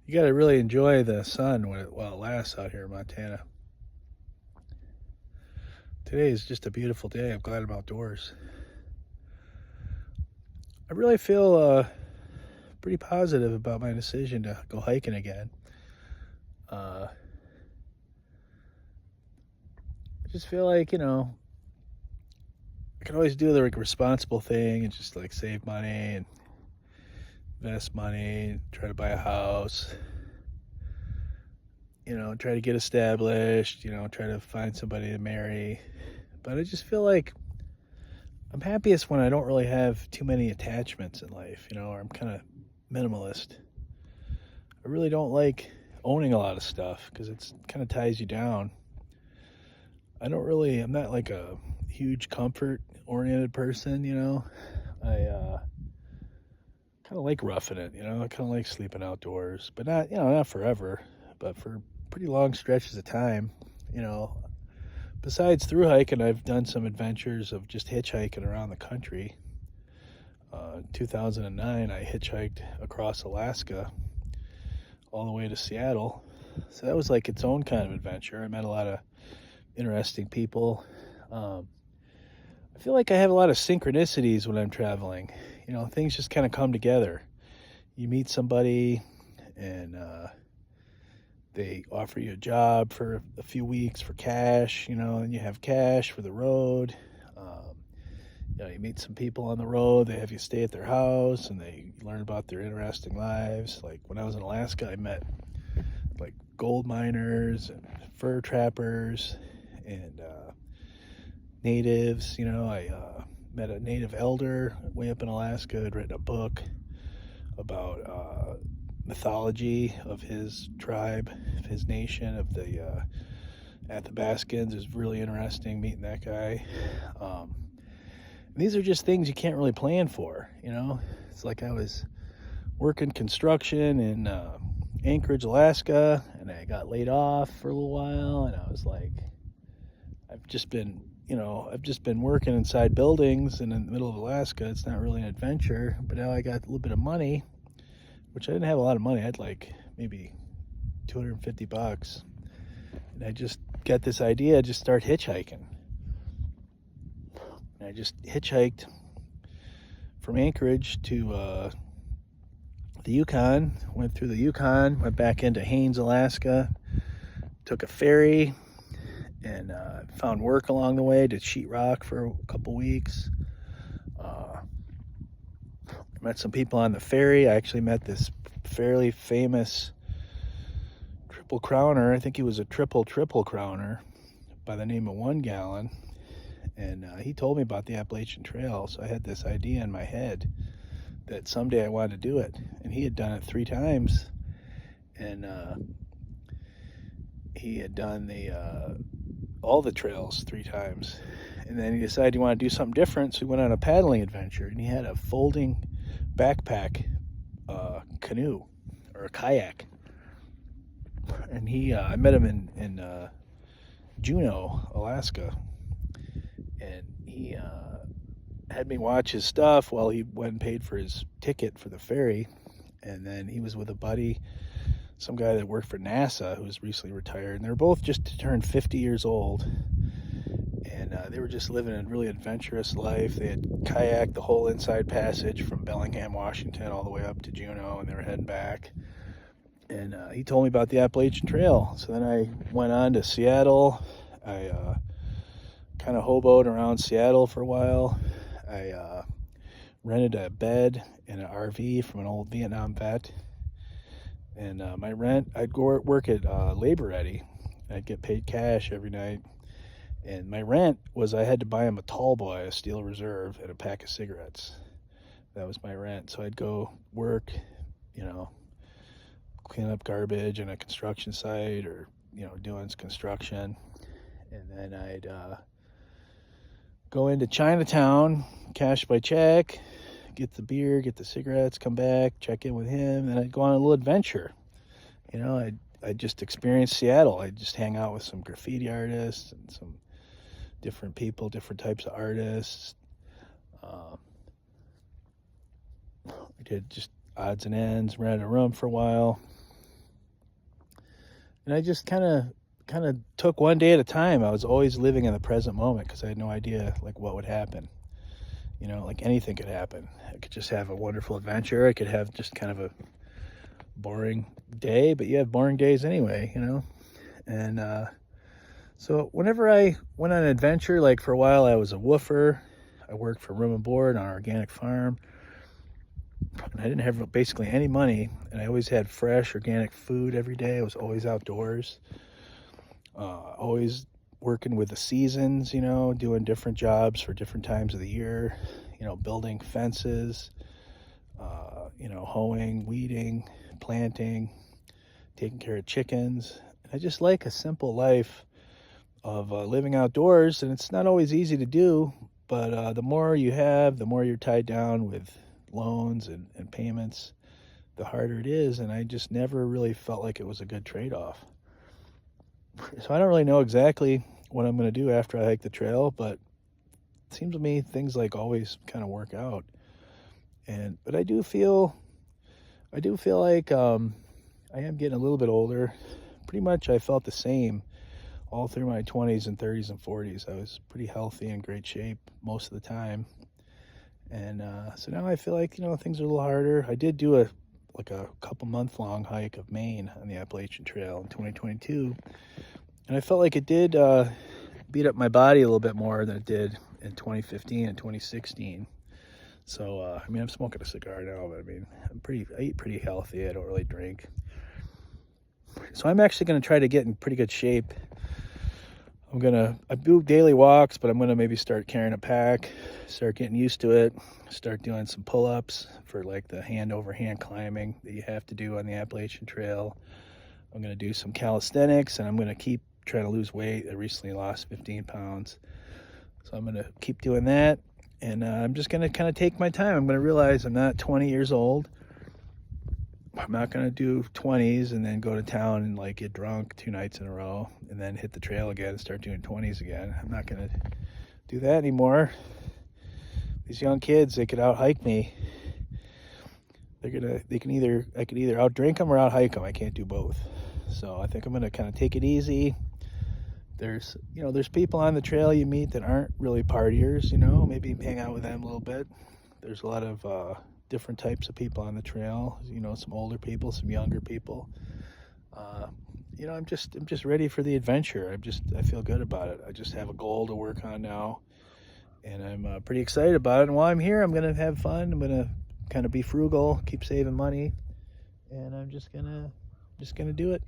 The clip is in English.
You got to really enjoy the sun while it lasts out here in Montana. Today is just a beautiful day. I'm glad I'm outdoors. I really feel pretty positive about my decision to go hiking again. I just feel like, I can always do the responsible thing and just like save money and invest money, try to buy a house, try to get established, try to find somebody to marry. But I just feel like I'm happiest when I don't really have too many attachments in life, or I'm kind of minimalist. I really don't like owning a lot of stuff because it's kind of ties you down. I'm not like a huge comfort oriented person, I kind of like roughing it, I kind of like sleeping outdoors, but not forever, but for pretty long stretches of time, you know. Besides through hiking, I've done some adventures of just hitchhiking around the country. In 2009, I hitchhiked across Alaska all the way to Seattle. So that was like its own kind of adventure. I met a lot of interesting people. I feel like I have a lot of synchronicities when I'm traveling. Things just kind of come together. You meet somebody and they offer you a job for a few weeks for cash, and you have cash for the road. You meet some people on the road, they have you stay at their house and they learn about their interesting lives. Like when I was in Alaska, I met like gold miners and fur trappers and natives. I met a native elder way up in Alaska, had written a book about mythology of his tribe, of his nation, of the Athabascans. It was really interesting meeting that guy. These are just things you can't really plan for, It's like I was working construction in Anchorage, Alaska, and I got laid off for a little while, and I was like, I've just been working inside buildings and in the middle of Alaska. It's not really an adventure, but now I got a little bit of money, which I didn't have a lot of money. I had like maybe $250. And I just got this idea, just start hitchhiking. And I just hitchhiked from Anchorage to the Yukon, went through the Yukon, went back into Haines, Alaska, took a ferry, and found work along the way, did sheetrock for a couple weeks. Met some people on the ferry. I actually met this fairly famous triple crowner. I think he was a triple crowner by the name of One Gallon. And he told me about the Appalachian Trail. So I had this idea in my head that someday I wanted to do it. And he had done it 3 times. And he had done all the trails 3 times. And then he decided he wanted to do something different. So he went on a paddling adventure. And he had a folding backpack canoe or a kayak. And I met him in Juneau, Alaska. And he had me watch his stuff while he went and paid for his ticket for the ferry. And then he was with a buddy, some guy that worked for NASA who was recently retired. And they were both just turned 50 years old. And they were just living a really adventurous life. They had kayaked the whole inside passage from Bellingham, Washington, all the way up to Juneau, and they were heading back. And he told me about the Appalachian Trail. So then I went on to Seattle. I kind of hoboed around Seattle for a while. I rented a bed in an RV from an old Vietnam vet. And my rent, I'd go work at Labor Ready. I'd get paid cash every night. And my rent was I had to buy him a tall boy, a Steel Reserve, and a pack of cigarettes. That was my rent. So I'd go work, clean up garbage in a construction site or, doing construction. And then I'd go into Chinatown, cash my check, get the beer, get the cigarettes, come back, check in with him, and I'd go on a little adventure. I'd just experience Seattle. I'd just hang out with some graffiti artists and some different people, different types of artists. We did just odds and ends, rented a room for a while. And I just kind of took one day at a time. I was always living in the present moment because I had no idea like what would happen. Like anything could happen. I could just have a wonderful adventure. I could have just kind of a boring day, but you have boring days anyway, And so whenever I went on an adventure, like for a while I was a woofer. I worked for room and board on an organic farm. And I didn't have basically any money, and I always had fresh organic food every day. I was always outdoors, always working with the seasons, doing different jobs for different times of the year, building fences, hoeing, weeding, planting, taking care of chickens. I just like a simple life of living outdoors, and it's not always easy to do, but the more you have, the more you're tied down with loans and payments, the harder it is. And I just never really felt like it was a good trade-off. So I don't really know exactly what I'm going to do after I hike the trail, but it seems to me things like always kind of work out. But I do feel like I am getting a little bit older. Pretty much I felt the same all through my 20s and 30s and 40s. I was pretty healthy and great shape most of the time. And so now I feel like, things are a little harder. I did do a couple month long hike of Maine on the Appalachian Trail in 2022. And I felt like it did beat up my body a little bit more than it did in 2015 and 2016. So, I'm smoking a cigar now, but I eat pretty healthy. I don't really drink. So I'm actually going to try to get in pretty good shape. I do daily walks, but I'm going to maybe start carrying a pack, start getting used to it, start doing some pull-ups for like the hand over hand climbing that you have to do on the Appalachian Trail. I'm going to do some calisthenics, and I'm going to keep trying to lose weight. I recently lost 15 pounds. So I'm going to keep doing that, and I'm just going to kind of take my time. I'm going to realize I'm not 20 years old. I'm not going to do 20s and then go to town and like get drunk 2 nights in a row and then hit the trail again and start doing 20s again. I'm not going to do that anymore. These young kids, they could out hike me. I could either outdrink them or out hike them. I can't do both. So I think I'm going to kind of take it easy. There's people on the trail you meet that aren't really partiers, maybe hang out with them a little bit. There's a lot of different types of people on the trail, some older people, some younger people. I'm just ready for the adventure. I feel good about it. I just have a goal to work on now, and I'm pretty excited about it. And while I'm here, I'm gonna have fun. I'm gonna kind of be frugal, keep saving money, and I'm just gonna do it.